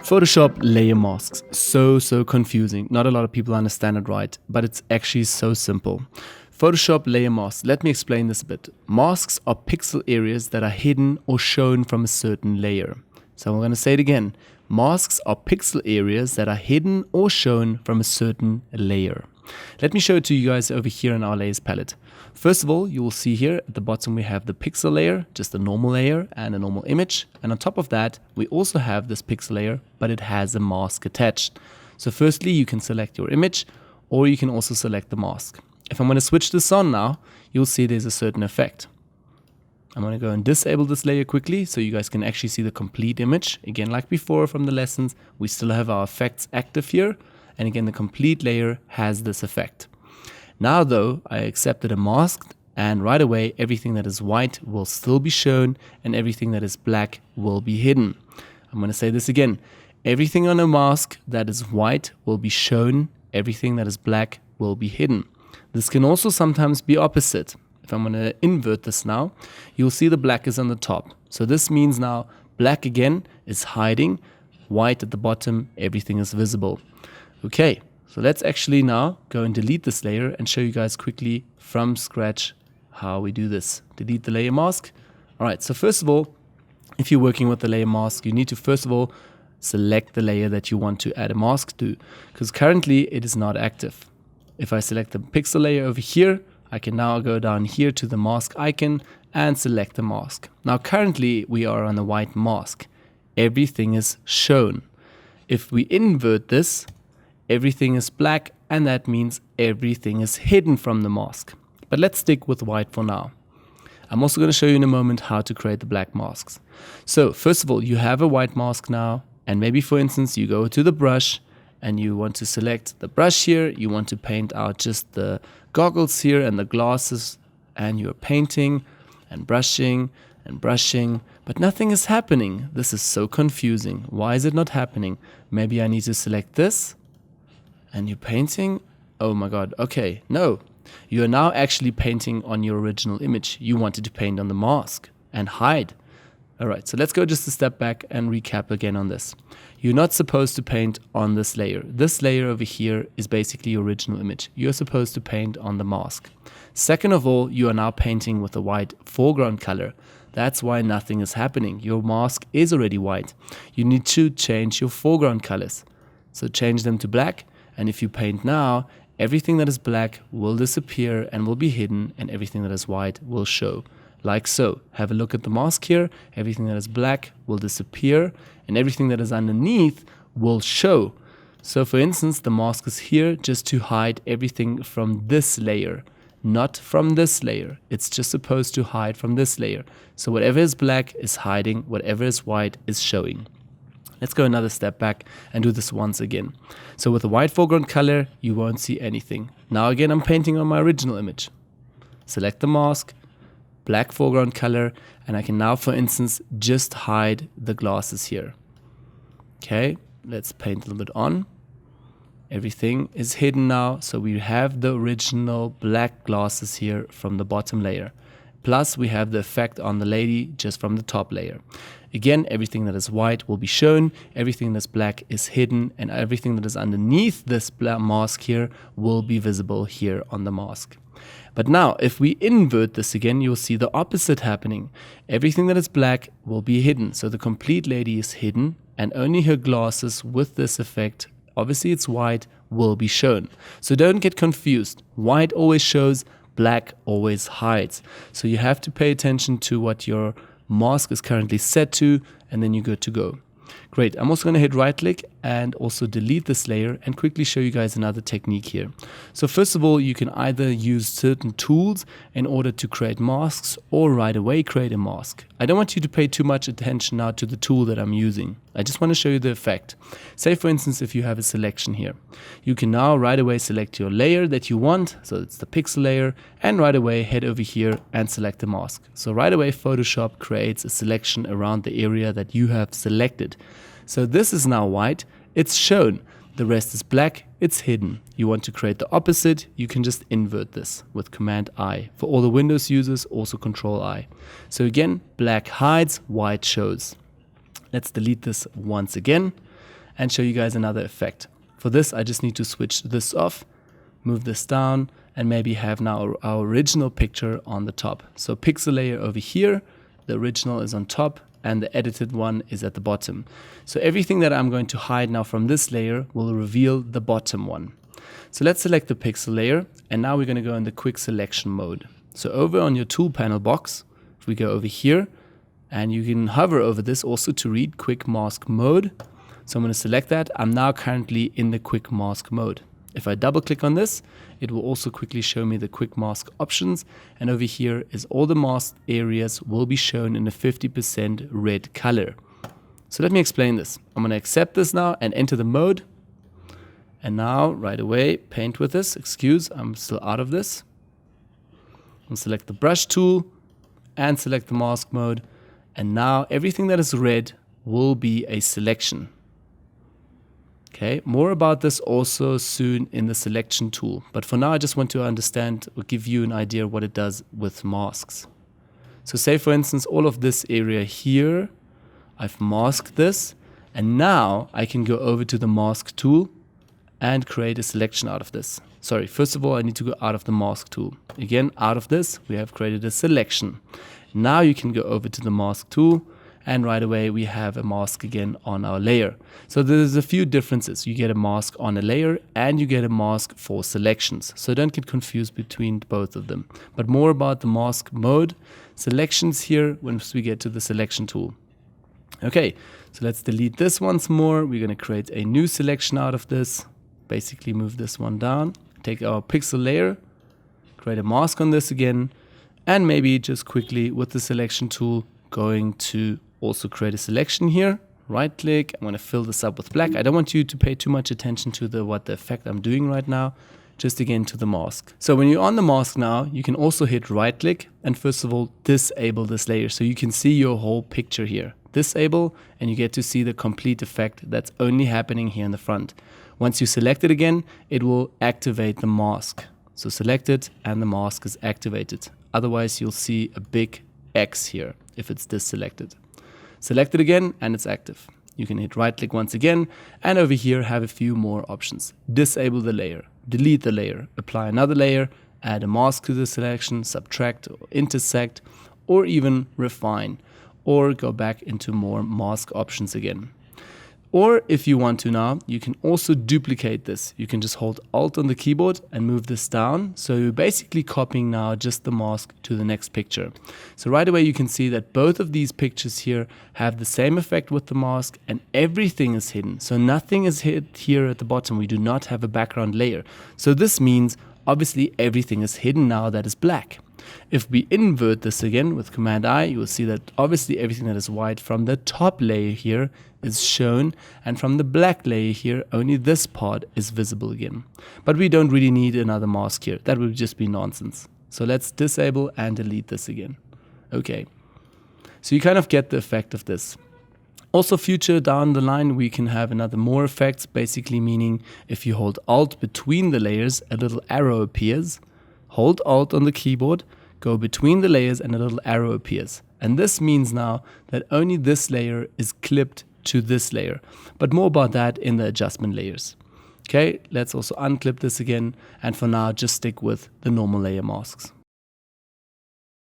Photoshop layer masks. So confusing. Not a lot of people understand it right, but it's actually so simple. Photoshop layer masks. Let me explain this a bit. Masks are pixel areas that are hidden or shown from a certain layer. So I'm going to say it again. Masks are pixel areas that are hidden or shown from a certain layer. Let me show it to you guys over here in our layers palette. First of all, you will see here at the bottom we have the pixel layer, just a normal layer and a normal image. And on top of that, we also have this pixel layer, but it has a mask attached. So firstly, you can select your image, or you can also select the mask. If I'm going to switch this on now, you'll see there's a certain effect. I'm going to go and disable this layer quickly so you guys can actually see the complete image. Again, like before from the lessons, we still have our effects active here. And again, the complete layer has this effect. Now though, I accepted a mask, and right away everything that is white will still be shown and everything that is black will be hidden. I'm going to say this again. Everything on a mask that is white will be shown, everything that is black will be hidden. This can also sometimes be opposite. If I'm going to invert this now, you'll see the black is on the top. So this means now black again is hiding, white at the bottom, everything is visible. Okay, so let's actually now go and delete this layer and show you guys quickly from scratch how we do this. Delete the layer mask. All right, so first of all, if you're working with the layer mask, you need to first of all select the layer that you want to add a mask to, because currently it is not active. If I select the pixel layer over here, I can now go down here to the mask icon and select the mask. Now currently we are on a white mask. Everything is shown. If we invert this, everything is black, and that means everything is hidden from the mask. But let's stick with white for now. I'm also going to show you in a moment how to create the black masks. So first of all, you have a white mask now, and maybe for instance you go to the brush and you want to select the brush here, you want to paint out just the goggles here and the glasses, and you're painting and brushing, but nothing is happening. This is so confusing. Why is it not happening? Maybe I need to select this. And you're painting? Oh my god, okay, no. You are now actually painting on your original image. You wanted to paint on the mask and hide. Alright, so let's go just a step back and recap again on this. You're not supposed to paint on this layer. This layer over here is basically your original image. You're supposed to paint on the mask. Second of all, you are now painting with a white foreground color. That's why nothing is happening. Your mask is already white. You need to change your foreground colors. So change them to black. And if you paint now, everything that is black will disappear and will be hidden, and everything that is white will show. Like so. Have a look at the mask here. Everything that is black will disappear, and everything that is underneath will show. So for instance, the mask is here just to hide everything from this layer, not from this layer. It's just supposed to hide from this layer. So whatever is black is hiding, whatever is white is showing. Let's go another step back and do this once again. So with the white foreground color, you won't see anything. Now again, I'm painting on my original image. Select the mask, black foreground color, and I can now, for instance, just hide the glasses here. Okay, let's paint a little bit on. Everything is hidden now, so we have the original black glasses here from the bottom layer. Plus, we have the effect on the lady just from the top layer. Again, everything that is white will be shown, everything that's black is hidden, and everything that is underneath this black mask here will be visible here on the mask. But now, if we invert this again, you'll see the opposite happening. Everything that is black will be hidden, so the complete lady is hidden, and only her glasses with this effect, obviously it's white, will be shown. So don't get confused. White always shows, black always hides. So you have to pay attention to what your mask is currently set to, and then you're good to go. Great, I'm also going to hit right click and also delete this layer and quickly show you guys another technique here. So first of all, you can either use certain tools in order to create masks or right away create a mask. I don't want you to pay too much attention now to the tool that I'm using. I just want to show you the effect. Say for instance, if you have a selection here, you can now right away select your layer that you want. So it's the pixel layer, and right away head over here and select the mask. So right away Photoshop creates a selection around the area that you have selected. So this is now white, it's shown. The rest is black, it's hidden. You want to create the opposite, you can just invert this with Command I. For all the Windows users, also Control I. So again, black hides, white shows. Let's delete this once again. and show you guys another effect. For this, I just need to switch this off, move this down, and maybe have now our original picture on the top. So pixel layer over here, the original is on top, and the edited one is at the bottom. So everything that I'm going to hide now from this layer will reveal the bottom one. So let's select the pixel layer, and now we're going to go in the quick selection mode. So over on your tool panel box, if we go over here, and you can hover over this also to read quick mask mode. So I'm going to select that. I'm now currently in the quick mask mode. If I double click on this, it will also quickly show me the quick mask options. And over here is all the masked areas will be shown in a 50% red color. So let me explain this. I'm going to accept this now and enter the mode. And now right away, paint with this. Excuse, I'm still out of this. I'll select the brush tool and select the mask mode. And now everything that is red will be a selection. Okay, more about this also soon in the selection tool. But for now, I just want to understand or give you an idea of what it does with masks. So say, for instance, all of this area here, I've masked this. And now I can go over to the mask tool and create a selection out of this. Sorry, first of all, I need to go out of the mask tool. Again, out of this, we have created a selection. Now you can go over to the mask tool, and right away we have a mask again on our layer. So there's a few differences. You get a mask on a layer and you get a mask for selections. So don't get confused between both of them. But more about the mask mode. Selections here once we get to the selection tool. Okay, so let's delete this once more. We're going to create a new selection out of this. Basically move this one down. Take our pixel layer, create a mask on this again, and maybe just quickly with the selection tool going to also create a selection here. Right click, I'm going to fill this up with black. I don't want you to pay too much attention to what the effect I'm doing right now. Just again to the mask. So when you're on the mask now, you can also hit right click and first of all disable this layer so you can see your whole picture here. Disable and you get to see the complete effect that's only happening here in the front. Once you select it again, it will activate the mask. So select it and the mask is activated. Otherwise you'll see a big X here if it's deselected. Select it again and it's active. You can hit right click once again and over here have a few more options. Disable the layer, delete the layer, apply another layer, add a mask to the selection, subtract or intersect, or even refine, or go back into more mask options again. Or if you want to now, you can also duplicate this. You can just hold Alt on the keyboard and move this down. So you're basically copying now just the mask to the next picture. So right away you can see that both of these pictures here have the same effect with the mask and everything is hidden. So nothing is hid here at the bottom. We do not have a background layer. So this means obviously everything is hidden now that is black. If we invert this again with Command I, you will see that obviously everything that is white from the top layer here is shown, and from the black layer here, only this part is visible again. But we don't really need another mask here. That would just be nonsense. So let's disable and delete this again. Okay. So you kind of get the effect of this. Also future down the line, we can have another more effects, basically meaning if you hold Alt between the layers, a little arrow appears. Hold Alt on the keyboard, go between the layers and a little arrow appears. And this means now that only this layer is clipped to this layer. But more about that in the adjustment layers. Okay, let's also unclip this again. And for now, just stick with the normal layer masks.